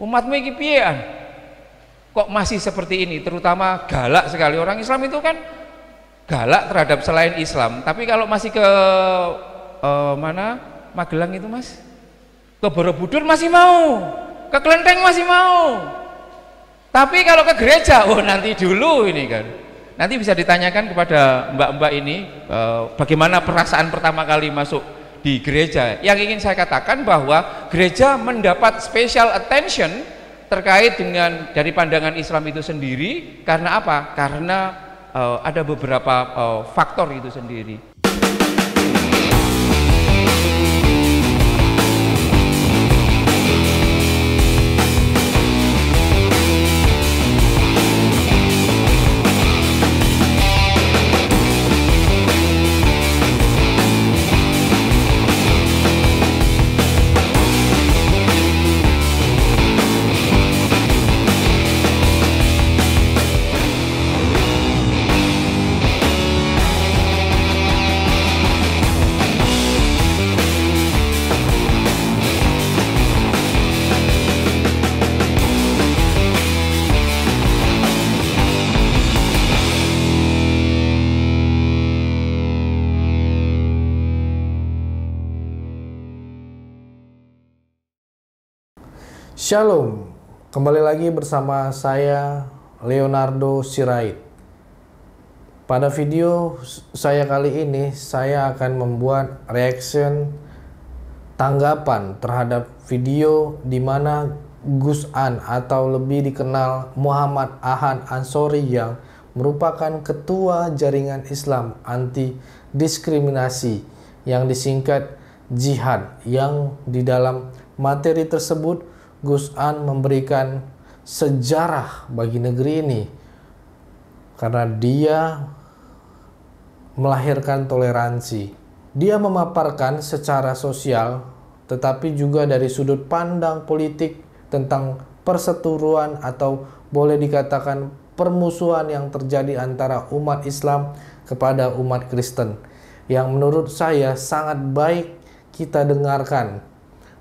Umatmu iki piyean? Kok masih seperti ini? Terutama galak sekali. Orang Islam itu kan galak terhadap selain Islam. Tapi kalau masih ke mana? Magelang itu Mas? Ke Borobudur masih mau. Ke Klenteng masih mau. Tapi kalau ke gereja, oh nanti dulu ini kan. Nanti bisa ditanyakan kepada mbak-mbak ini bagaimana perasaan pertama kali masuk di gereja. Yang ingin saya katakan bahwa gereja mendapat special attention terkait dengan dari pandangan Islam itu sendiri. Karena apa? Karena ada beberapa faktor itu sendiri. Shalom, kembali lagi bersama saya Leonardo Sirait. Pada video saya kali ini saya akan membuat reaction tanggapan terhadap video di mana Gus An atau lebih dikenal Muhammad Ahad Ansori yang merupakan ketua jaringan Islam anti diskriminasi yang disingkat Jihad, yang di dalam materi tersebut Gus An memberikan sejarah bagi negeri ini karena dia melahirkan toleransi. Dia memaparkan secara sosial tetapi juga dari sudut pandang politik tentang perseteruan atau boleh dikatakan permusuhan yang terjadi antara umat Islam kepada umat Kristen, yang menurut saya sangat baik kita dengarkan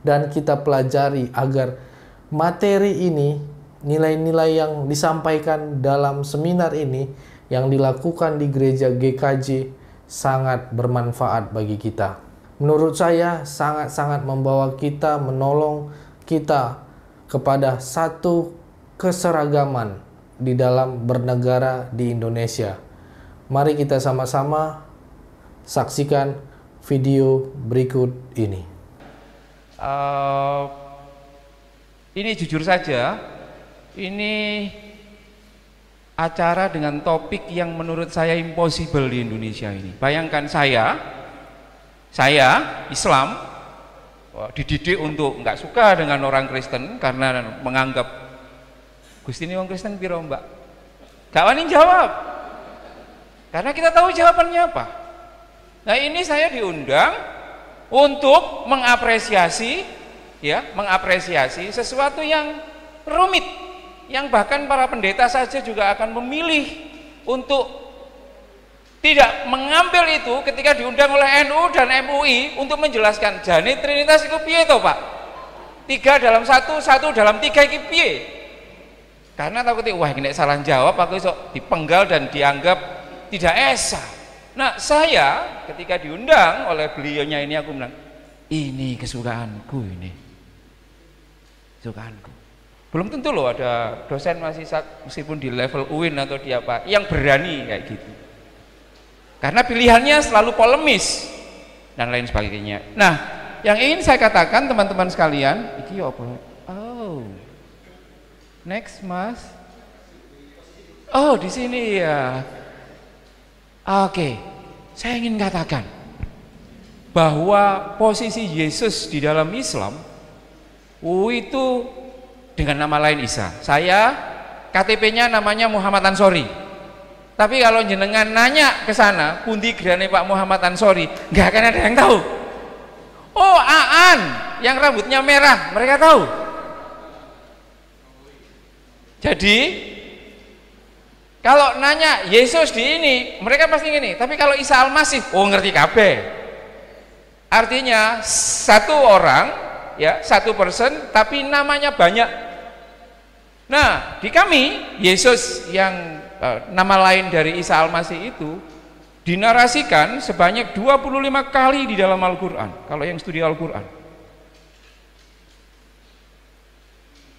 dan kita pelajari agar materi ini, nilai-nilai yang disampaikan dalam seminar ini yang dilakukan di gereja GKJ sangat bermanfaat bagi kita. Menurut saya sangat-sangat membawa kita, menolong kita kepada satu keseragaman di dalam bernegara di Indonesia. Mari kita sama-sama saksikan video berikut ini. Ini jujur saja, ini acara dengan topik yang menurut saya impossible di Indonesia ini. Bayangkan saya Islam, dididik untuk nggak suka dengan orang Kristen karena menganggap Gusti ini orang Kristen piro mbak? Gak wani jawab, karena kita tahu jawabannya apa. Nah ini saya diundang untuk mengapresiasi sesuatu yang rumit, yang bahkan para pendeta saja juga akan memilih untuk tidak mengambil itu ketika diundang oleh NU dan MUI untuk menjelaskan jane Trinitas itu piye to Pak? 3 dalam 1, 1 dalam 3 iki piye? Karena takut wah ini salah jawab aku iso dipenggal dan dianggap tidak esa. Nah saya ketika diundang oleh beliaunya ini aku bilang ini kesukaanku ini. Kesukaanku. Belum tentu loh ada dosen meskipun di level UIN atau di apa yang berani kayak gitu. Karena pilihannya selalu polemis dan lain sebagainya. Nah, yang ingin saya katakan teman-teman sekalian, iki apa? Oh. Next, Mas. Oh, di sini ya. Oke. Saya ingin katakan bahwa posisi Yesus di dalam Islam itu dengan nama lain Isa. Saya KTP-nya namanya Muhammad Ansori. Tapi kalau jenengan nanya ke sana, pundi gerane Pak Muhammad Ansori, nggak akan ada yang tahu. Oh, Aan yang rambutnya merah, mereka tahu. Jadi kalau nanya Yesus di ini, mereka pasti gini. Tapi kalau Isa Al-Masih, oh ngerti kabeh. Artinya satu orang, ya satu person, tapi namanya banyak. Nah, di kami Yesus yang nama lain dari Isa Al-Masih itu dinarasikan sebanyak 25 kali di dalam Al-Qur'an. Kalau yang studi Al-Qur'an.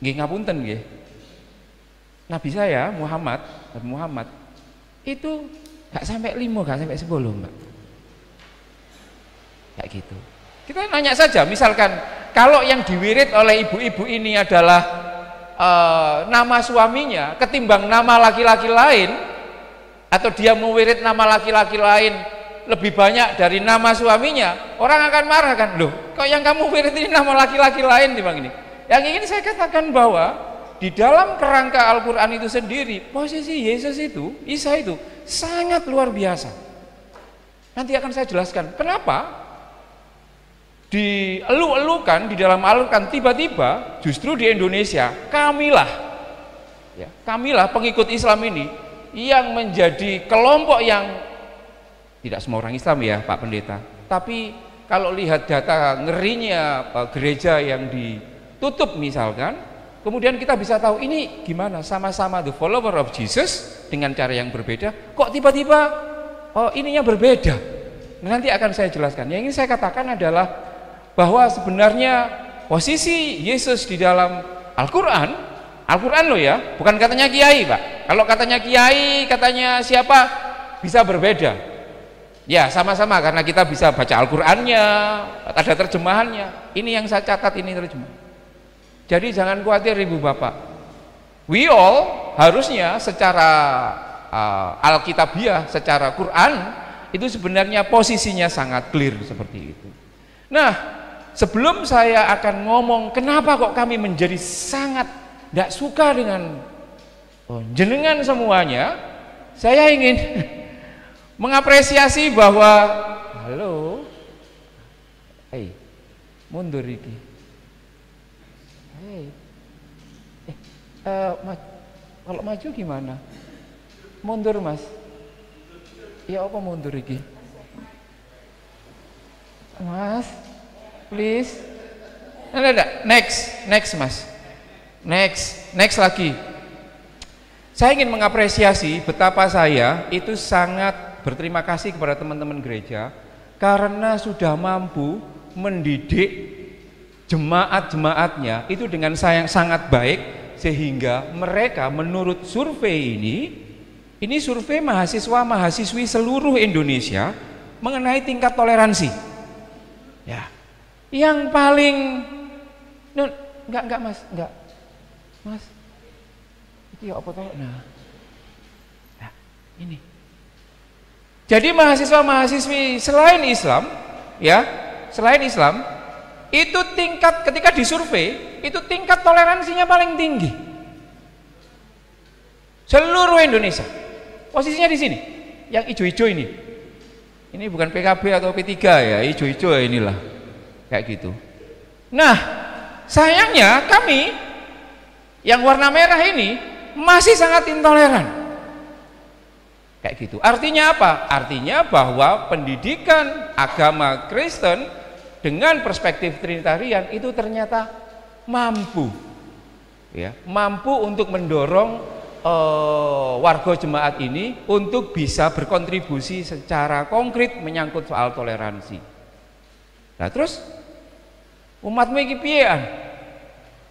Nggih ngapunten nggih. Nabi saya Nabi Muhammad itu gak sampai 5, gak sampai 10, Mbak. Kayak gitu. Kita nanya saja, misalkan kalau yang diwirid oleh ibu-ibu ini adalah nama suaminya ketimbang nama laki-laki lain, atau dia mewirid nama laki-laki lain lebih banyak dari nama suaminya, orang akan marah kan, loh kok yang kamu wirid ini nama laki-laki lain timbang ini. Yang ingin saya katakan bahwa di dalam kerangka Al-Quran itu sendiri, posisi Yesus itu, Isa itu sangat luar biasa. Nanti akan saya jelaskan kenapa dielu-elukan di dalam Al-Quran, tiba-tiba justru di Indonesia kamilah pengikut Islam ini yang menjadi kelompok yang, tidak semua orang Islam ya Pak Pendeta, tapi kalau lihat data ngerinya gereja yang ditutup misalkan, kemudian kita bisa tahu ini gimana, sama-sama the follower of Jesus dengan cara yang berbeda, kok tiba-tiba ininya berbeda. Nah, nanti akan saya jelaskan. Yang ingin saya katakan adalah bahwa sebenarnya posisi Yesus di dalam Al-Quran loh ya, bukan katanya kiai Pak. Kalau katanya kiai, katanya siapa, bisa berbeda. Ya sama-sama, karena kita bisa baca Al-Qurannya, ada terjemahannya. Ini yang saya catat, ini terjemahan. Jadi jangan khawatir Ibu Bapak. We all harusnya secara Alkitabiah, secara Quran itu sebenarnya posisinya sangat clear seperti itu. Nah, sebelum saya akan ngomong kenapa kok kami menjadi sangat tidak suka dengan jenengan semuanya, saya ingin mengapresiasi bahwa halo, mundur iki. Kalau maju gimana? Mundur Mas. Ya apa mundur iki? Mas, please. Enggak. Next Mas. Next lagi. Saya ingin mengapresiasi betapa saya itu sangat berterima kasih kepada teman-teman gereja karena sudah mampu mendidik jemaat-jemaatnya itu dengan sangat baik, sehingga mereka menurut survei ini survei mahasiswa-mahasiswi seluruh Indonesia mengenai tingkat toleransi. Ya. Yang paling enggak Mas, enggak. Mas. Itu ya apa toh? Nah, ini. Jadi mahasiswa-mahasiswi selain Islam itu tingkat ketika disurvei itu tingkat toleransinya paling tinggi seluruh Indonesia. Posisinya di sini, yang hijau-hijau ini bukan PKB atau P3 ya, hijau-hijau ya inilah kayak gitu. Nah, sayangnya kami yang warna merah ini masih sangat intoleran kayak gitu. Artinya apa? Artinya bahwa pendidikan agama Kristen dengan perspektif Trinitarian itu ternyata mampu untuk mendorong warga jemaat ini untuk bisa berkontribusi secara konkret menyangkut soal toleransi. Nah terus umatmu iki piyean?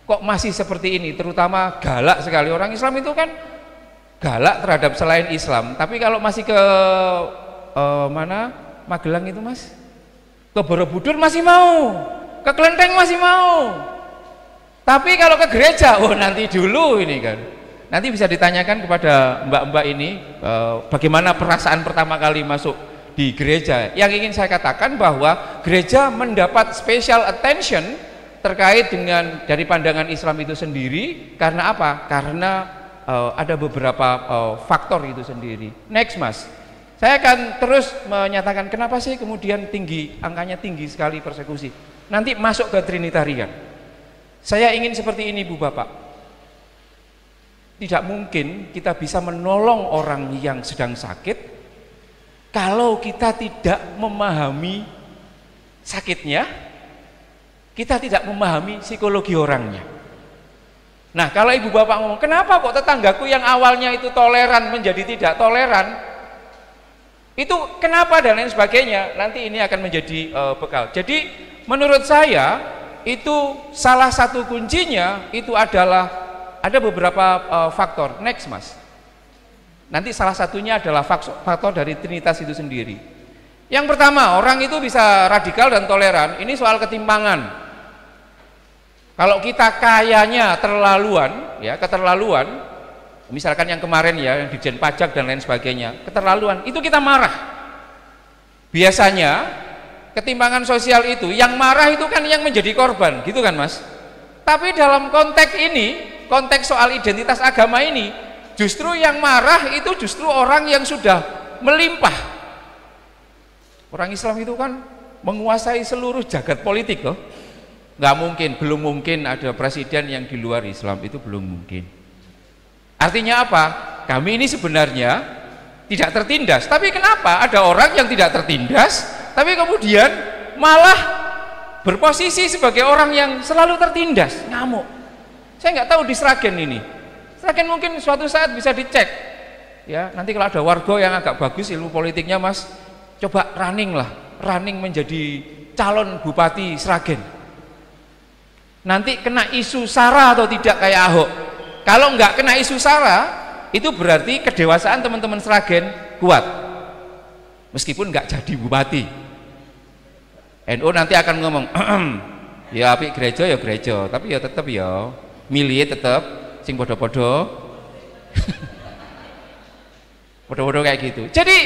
Kok masih seperti ini? Terutama galak sekali. Orang Islam itu kan galak terhadap selain Islam, tapi kalau masih ke mana Magelang itu Mas, ke Borobudur masih mau, ke Klenteng masih mau. Tapi kalau ke gereja, nanti dulu ini kan. Nanti bisa ditanyakan kepada mbak-mbak ini bagaimana perasaan pertama kali masuk di gereja. Yang ingin saya katakan bahwa gereja mendapat special attention terkait dengan dari pandangan Islam itu sendiri. Karena apa? Karena ada beberapa faktor itu sendiri. Next Mas. Saya akan terus menyatakan kenapa sih kemudian angkanya tinggi sekali persekusi. Nanti masuk ke Trinitarian. Saya ingin seperti ini Bu Bapak. Tidak mungkin kita bisa menolong orang yang sedang sakit kalau kita tidak memahami sakitnya, kita tidak memahami psikologi orangnya. Nah, kalau ibu bapak ngomong, kenapa kok tetanggaku yang awalnya itu toleran menjadi tidak toleran? Itu kenapa dan lain sebagainya. Nanti ini akan menjadi bekal. Jadi menurut saya itu salah satu kuncinya itu adalah ada beberapa faktor. Next, Mas. Nanti salah satunya adalah faktor dari Trinitas itu sendiri. Yang pertama, orang itu bisa radikal dan toleran. Ini soal ketimpangan. Kalau kita kayanya terlaluan, ya keterlaluan, misalkan yang kemarin ya, yang Ditjen Pajak dan lain sebagainya, keterlaluan, itu kita marah. Biasanya ketimpangan sosial itu, yang marah itu kan yang menjadi korban, gitu kan Mas? Tapi dalam konteks ini, konteks soal identitas agama ini, justru yang marah itu justru orang yang sudah melimpah. Orang Islam itu kan menguasai seluruh jagat politik loh. Nggak mungkin, belum mungkin ada presiden yang di luar Islam, itu belum mungkin. Artinya apa? Kami ini sebenarnya tidak tertindas, tapi kenapa ada orang yang tidak tertindas tapi kemudian malah berposisi sebagai orang yang selalu tertindas? Ngamuk. Saya nggak tahu di Sragen ini. Sragen mungkin suatu saat bisa dicek ya, nanti kalau ada warga yang agak bagus ilmu politiknya Mas, coba running menjadi calon bupati Sragen. Nanti kena isu SARA atau tidak kayak Ahok. Kalau nggak kena isu SARA, itu berarti kedewasaan teman-teman Sragen kuat. Meskipun nggak jadi bupati. NU nanti akan ngomong, ya apik gereja ya gereja, tapi ya tetap ya milih tetap sing podo-podo. Podo-podo kayak gitu. Jadi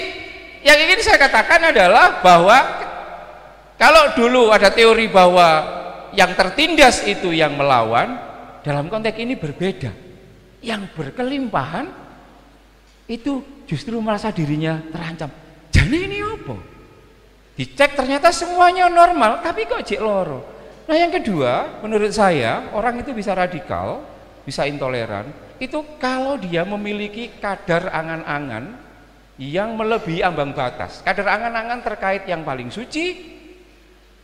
yang ingin saya katakan adalah bahwa kalau dulu ada teori bahwa yang tertindas itu yang melawan, dalam konteks ini berbeda. Yang berkelimpahan itu justru merasa dirinya terancam. Jadi ini apa? Dicek ternyata semuanya normal, tapi kok jek loro. Nah yang kedua, menurut saya orang itu bisa radikal, bisa intoleran, itu kalau dia memiliki kadar angan-angan yang melebihi ambang batas. Kadar angan-angan terkait yang paling suci,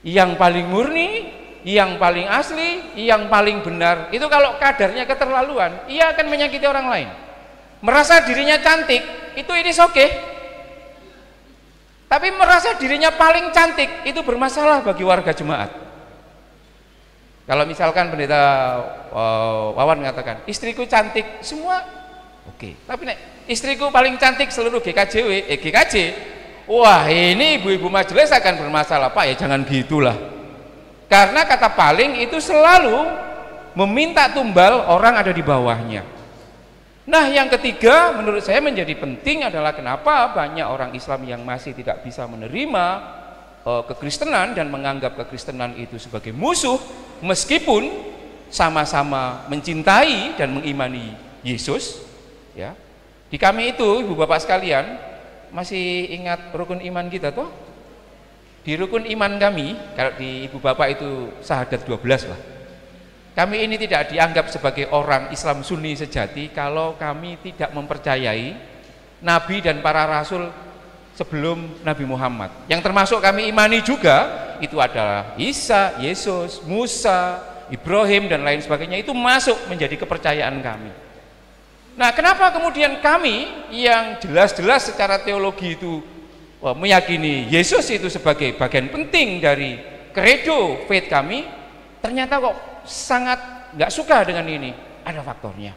yang paling murni, yang paling asli, yang paling benar. Itu kalau kadarnya keterlaluan, ia akan menyakiti orang lain. Merasa dirinya cantik, itu ini oke. Tapi merasa dirinya paling cantik, itu bermasalah bagi warga jemaat. Kalau misalkan pendeta Wawan mengatakan, istriku cantik, semua oke. Tapi nek istriku paling cantik seluruh GKJ, wah ini ibu-ibu majelis akan bermasalah. Pak ya jangan gitulah. Karena kata paling itu selalu meminta tumbal orang ada di bawahnya. Nah yang ketiga menurut saya menjadi penting adalah kenapa banyak orang Islam yang masih tidak bisa menerima kekristenan dan menganggap kekristenan itu sebagai musuh, meskipun sama-sama mencintai dan mengimani Yesus ya. Di kami itu ibu bapak sekalian masih ingat rukun iman kita toh? Di rukun iman kami, kalau di ibu bapak itu syahadat 12 lah. Kami ini tidak dianggap sebagai orang Islam Sunni sejati kalau kami tidak mempercayai Nabi dan para Rasul sebelum Nabi Muhammad. Yang termasuk kami imani juga itu adalah Isa, Yesus, Musa, Ibrahim dan lain sebagainya, itu masuk menjadi kepercayaan kami. Nah kenapa kemudian kami yang jelas-jelas secara teologi itu meyakini Yesus itu sebagai bagian penting dari kredo faith kami, ternyata kok sangat nggak suka dengan ini? Ada faktornya.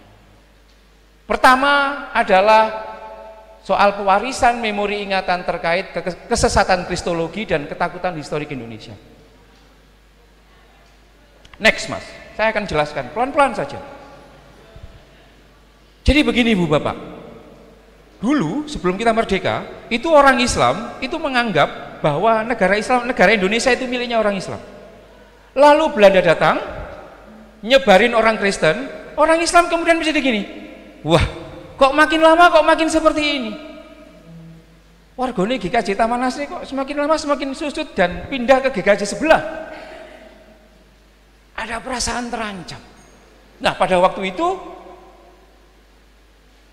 Pertama adalah soal pewarisan memori ingatan terkait kesesatan kristologi dan ketakutan historik Indonesia. Next Mas, saya akan jelaskan pelan-pelan saja. Jadi begini Bu Bapak, dulu sebelum kita merdeka, itu orang Islam itu menganggap bahwa negara Islam, negara Indonesia itu miliknya orang Islam. Lalu Belanda datang, nyebarin orang Kristen, orang Islam kemudian menjadi gini, wah kok makin lama kok makin seperti ini. Wargane GKJ Taman Asri kok semakin lama semakin susut dan pindah ke GKJ sebelah. Ada perasaan terancam. Nah pada waktu itu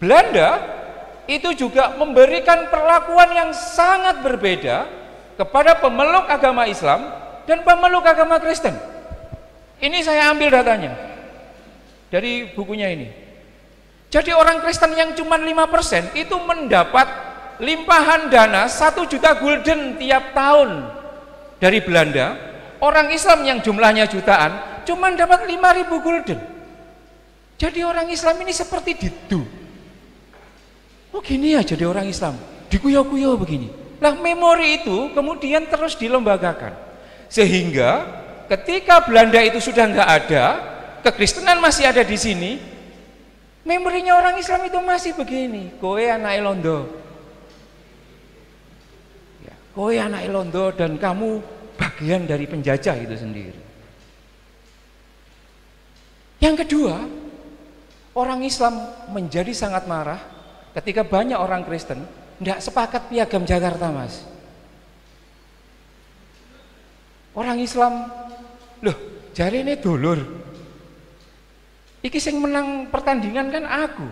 Belanda itu juga memberikan perlakuan yang sangat berbeda kepada pemeluk agama Islam dan pemeluk agama Kristen. Ini saya ambil datanya. dari bukunya ini. Jadi orang Kristen yang cuma 5% itu mendapat limpahan dana 1 juta gulden tiap tahun dari Belanda. Orang Islam yang jumlahnya jutaan cuma dapat 5.000 gulden. Jadi orang Islam ini seperti didu. Oh gini ya jadi orang Islam, dikuyo-kuyo begini. Nah memori itu kemudian terus dilembagakan. Sehingga ketika Belanda itu sudah nggak ada, kekristenan masih ada di sini, memorinya orang Islam itu masih begini. Kowe anak Londo, ya, kowe anak Londo dan kamu bagian dari penjajah itu sendiri. Yang kedua, orang Islam menjadi sangat marah ketika banyak orang Kristen tidak sepakat piagam Jakarta, Mas. Orang Islam, loh, jari ini dulur. Iki sing menang pertandingan kan aku.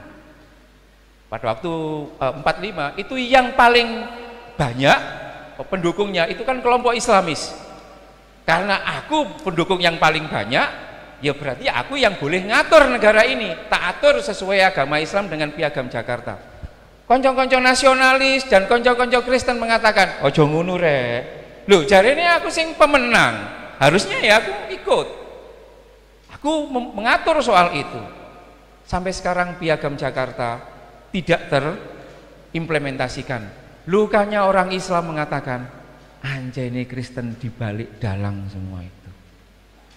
Pada waktu 45 itu yang paling banyak pendukungnya itu kan kelompok Islamis. Karena aku pendukung yang paling banyak, ya berarti aku yang boleh ngatur negara ini, tak atur sesuai agama Islam dengan piagam Jakarta. Konco-konco nasionalis dan konco-konco Kristen mengatakan, ojo ngono rek. Loh, jarene aku sing pemenang. Harusnya ya aku ikut. Aku mengatur soal itu. Sampai sekarang piagam Jakarta tidak terimplementasikan. Lukanya orang Islam mengatakan, anjene Kristen dibalik dalang semua itu.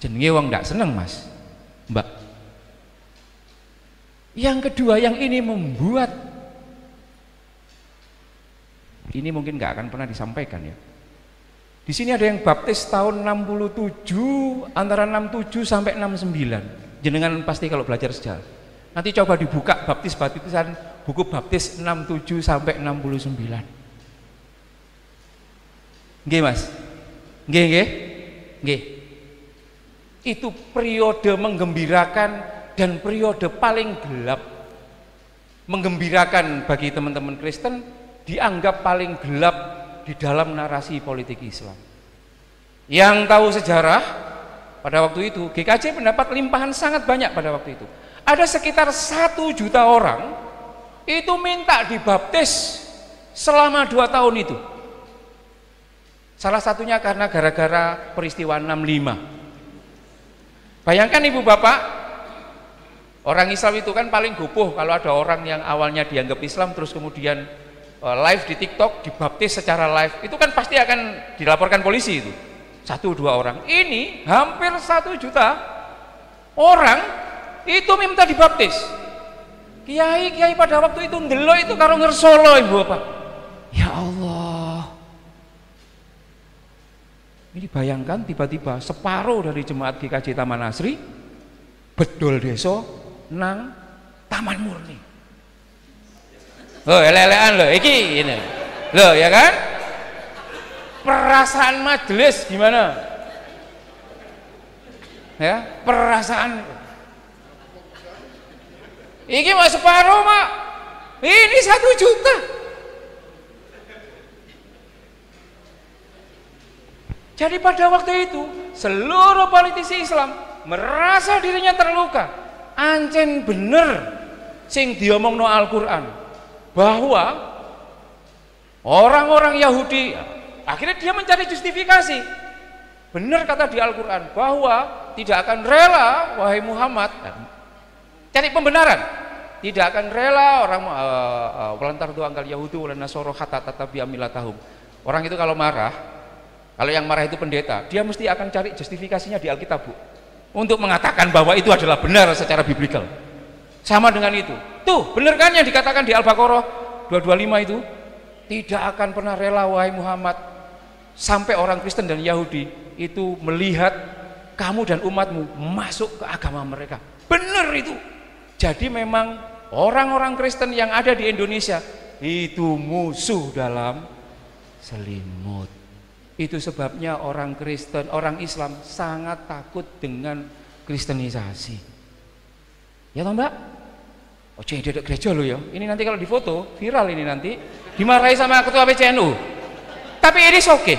Jenenge wong ndak seneng, Mas. Mbak. Yang kedua yang ini membuat ini mungkin nggak akan pernah disampaikan ya. Di sini ada yang baptis tahun 67, antara 67 sampai 69. Jenengan pasti kalau belajar sejarah. Nanti coba dibuka baptisan buku baptis 67 sampai 69. Nggih, Mas. Nggih. Itu periode menggembirakan dan periode paling gelap. Menggembirakan bagi teman-teman Kristen dianggap paling gelap di dalam narasi politik Islam. Yang tahu sejarah pada waktu itu GKJ mendapat limpahan sangat banyak pada waktu itu. Ada sekitar 1 juta orang itu minta dibaptis selama 2 tahun itu. Salah satunya karena gara-gara peristiwa 65. Bayangkan ibu bapak, orang Islam itu kan paling gopoh kalau ada orang yang awalnya dianggap Islam terus kemudian live di TikTok, dibaptis secara live, itu kan pasti akan dilaporkan polisi itu. 1-2 orang. Ini hampir 1 juta orang itu minta dibaptis. Kiai pada waktu itu ndelok itu karo ngersolo ibu bapak. Ya Allah. Ini bayangkan tiba-tiba separuh dari jemaat GKJ Taman Asri bedol desa nang Taman Murni. Oh, ele-elean loh, iki ini. Loh, ya kan? Perasaan majelis gimana? Ya, perasaan. Iki mau separuh, Mak. Ini 1 juta. Jadi pada waktu itu seluruh politisi Islam merasa dirinya terluka. Ancen bener sing diomongno Al-Qur'an. Bahwa orang-orang Yahudi akhirnya dia mencari justifikasi. Benar kata di Al-Quran bahwa tidak akan rela wahai Muhammad, cari pembenaran, tidak akan rela orang walantar tu angkal Yahudi wala nasoro hatta tatabi amilatahum. Orang itu kalau marah, kalau yang marah itu pendeta, dia mesti akan cari justifikasinya di Alkitab, Bu, untuk mengatakan bahwa itu adalah benar secara biblikal. Sama dengan itu. Tuh, benar kan yang dikatakan di Al-Baqarah 225 itu? Tidak akan pernah rela wahai Muhammad sampai orang Kristen dan Yahudi itu melihat kamu dan umatmu masuk ke agama mereka. Benar itu. Jadi memang orang-orang Kristen yang ada di Indonesia itu musuh dalam selimut. Itu sebabnya orang Kristen, orang Islam sangat takut dengan kristenisasi. Ya toh, Mbak? Oh, jadi ada gereja loh ya. Ini nanti kalau difoto viral ini nanti dimarahi sama ketua PCNU. Tapi ini oke.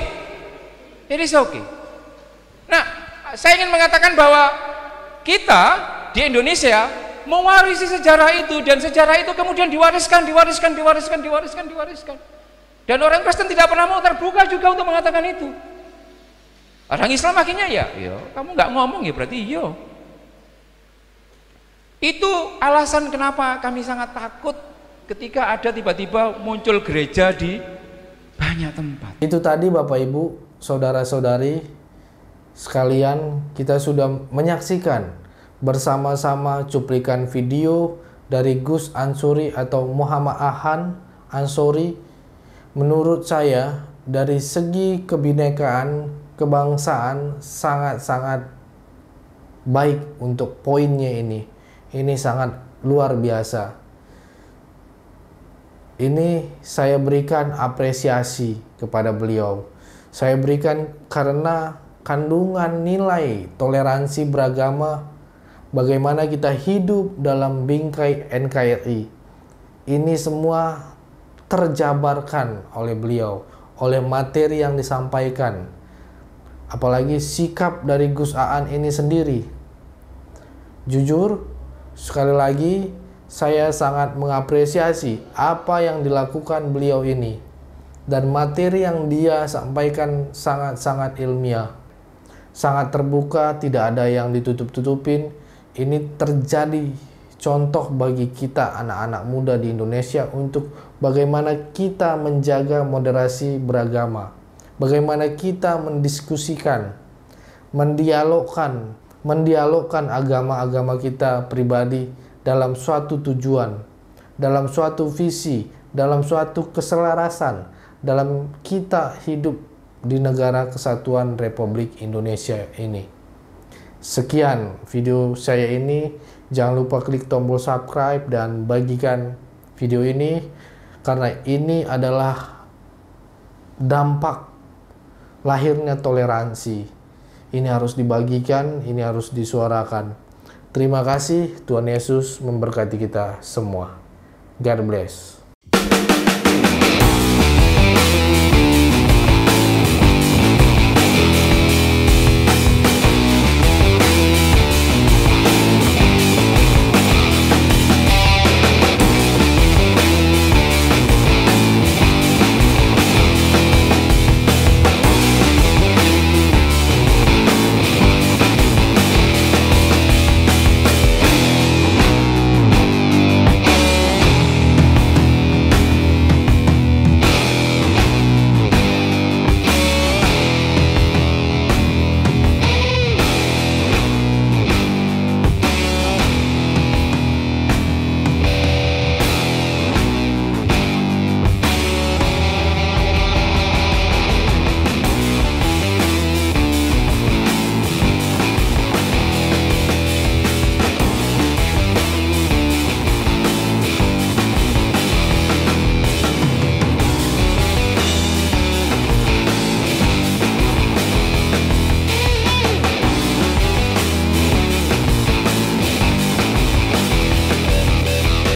Ini oke. Nah, saya ingin mengatakan bahwa kita di Indonesia mewarisi sejarah itu, dan sejarah itu kemudian diwariskan. Dan orang Kristen tidak pernah mau terbuka juga untuk mengatakan itu. Orang Islam akhirnya ya kamu nggak ngomong ya berarti iya. Itu alasan kenapa kami sangat takut ketika ada tiba-tiba muncul gereja di banyak tempat. Itu tadi Bapak Ibu, saudara-saudari sekalian, kita sudah menyaksikan bersama-sama cuplikan video dari Gus Ansori atau Muhammad Ahan Ansori. Menurut saya dari segi kebinekaan, kebangsaan sangat-sangat baik untuk poinnya ini. Ini sangat luar biasa. Ini saya berikan apresiasi kepada beliau. Saya berikan karena kandungan nilai toleransi beragama, bagaimana kita hidup dalam bingkai NKRI. Ini semua terjabarkan oleh beliau, oleh materi yang disampaikan. Apalagi sikap dari Gus Aan ini sendiri. Jujur, sekali lagi saya sangat mengapresiasi apa yang dilakukan beliau ini. Dan materi yang dia sampaikan sangat-sangat ilmiah, sangat terbuka, tidak ada yang ditutup-tutupin. Ini terjadi contoh bagi kita anak-anak muda di Indonesia untuk bagaimana kita menjaga moderasi beragama, bagaimana kita mendiskusikan, mendialogkan agama-agama kita pribadi dalam suatu tujuan, dalam suatu visi, dalam suatu keselarasan, dalam kita hidup di negara kesatuan Republik Indonesia ini. Sekian video saya ini, jangan lupa klik tombol subscribe dan bagikan video ini, karena ini adalah dampak lahirnya toleransi. Ini harus dibagikan, ini harus disuarakan. Terima kasih, Tuhan Yesus memberkati kita semua. God bless.